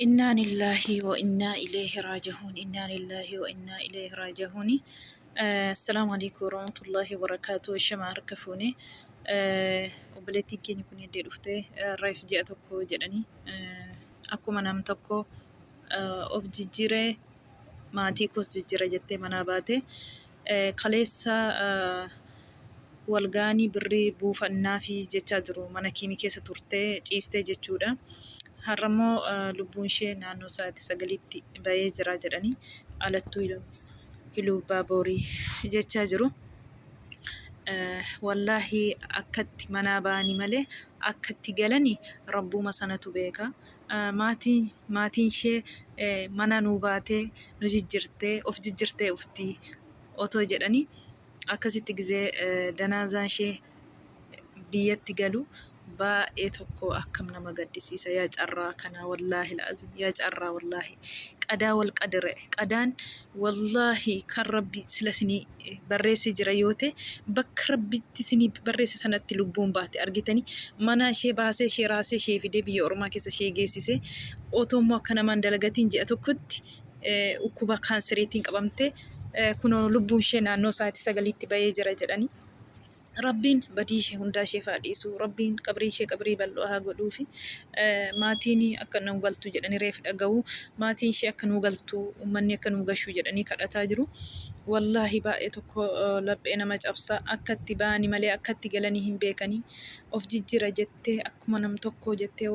إنا لله وإنا إليه راجعون إنا لله وإنا إليه راجعون. السلام عليكم ورحمة الله وبركاته. الشمع ركفوني وبلتي كيني كوني دي رفته رايف جاءتكو جدني أكو منام تكو أوف جيجيري ما تيكوس جيجيري جتة مناباتي قليسا walgaanii birrii buufannaa fi jechaa jiru mana kiimii keessa turtee ciistee jechuudha. Har'ammoo lubbuun ishee naannoo sa'aatii 9tti bahee jira jedhanii alattuu hiluu baaborii jechaa jiru. Wallaahi akkatti manaa ba'anii malee akkatti galanii rabbuma sanatu beeka. Maatiin ishee mana nuu baatee nu jijjirtee of jijjirtee uftii otoo jedhanii akkasitti gizee danaazaan ishee biyyatti galu baay'ee tokko akkam nama gaddisiisa yaa carraa kana wallaahi laazim yaa carraa wallaahi qadaa wal qadare qadaan wallaahi kan rabbi sila sinii barreesse jira yoo ta'e bakka rabbitti sinii barreesse sanatti lubbuun baate argitanii mana ishee baasee ishee raasee ishee fidee biyya ormaa keessa ishee geessise otoo akka namaan dalagatiin ji'a tokkotti ukkuba kaansereetiin qabamtee kunoo lubbuun ishee naannoo sa'aatii 9tti bahee jira jedhanii. Rabbiin badii ishee hundaa ishee faadhiisu rabbiin qabrii ishee qabrii bal'oo haa godhuu fi maatiin akka nu galtu jedhanii reef dhaga'u maatiin ishee akka nu galtu uummanni akka nu gashu jedhanii kadhataa jiru. Wallaahi baay'ee tokko laphee nama cabsa akkatti ba'anii malee akkatti galanii hin beekanii of jijjira jettee akkuma nam tokko jettee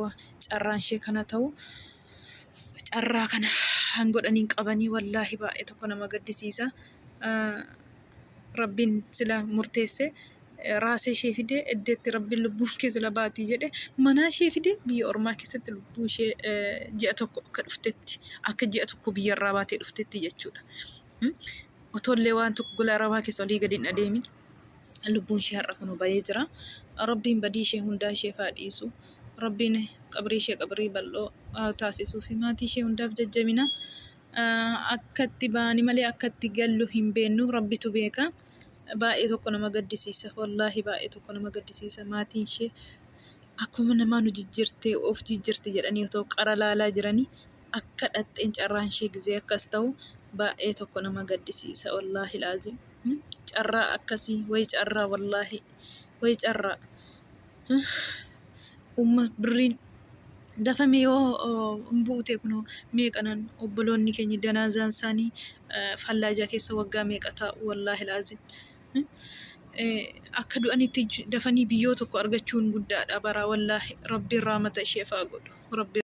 carraan ishee kana ta'u carraa kana hangodhaniin qabanii wallaahi baay'ee tokko nama gaddisiisa. Rabbiin sila murteesse raasee ishee fidee eddeetti rabbiin lubbuun keessa labaatii jedhe manaa ishee fidee biyya ormaa keessatti lubbuu ishee ji'a tokko akka dhuftetti akka ji'a tokko biyyarraa baatee dhuftetti jechuudha. Otollee waan tokko gola arabaa keessa olii gadi hin adeemin lubbuun ishee har'a kun bahee jira. Rabbiin badii ishee hundaa ishee faadhiisu. Rabbiin qabrii ishee qabrii bal'oo taasisuu fi maatii ishee hundaaf jajjabina. Akkatti ba'anii malee akkatti gallu hin beennu rabbitu beeka. Baay'ee tokko nama gaddisiisa wallaahi baay'ee tokko nama gaddisiisa maatiin ishee akkuma namaa nu jijjirtee of jijjirte jedhanii otoo qara laalaa jiranii akka dhaxxeen carraan ishee gizee akkas ta'u baay'ee tokko nama gaddisiisa wallaahi laazim. Carraa akkasii wayi carraa wallaahi wayi carraa birriin dafame yoo buute kunoo meeqanan obboloonni keenya danaazaan isaanii fallaajaa keessa waggaa meeqa taa'u wallaahi laazim. Akka du'anitti dafanii biyyoo tokko argachuun guddaadha bara wallaahi rabbiin rahmata ishee faa godhu.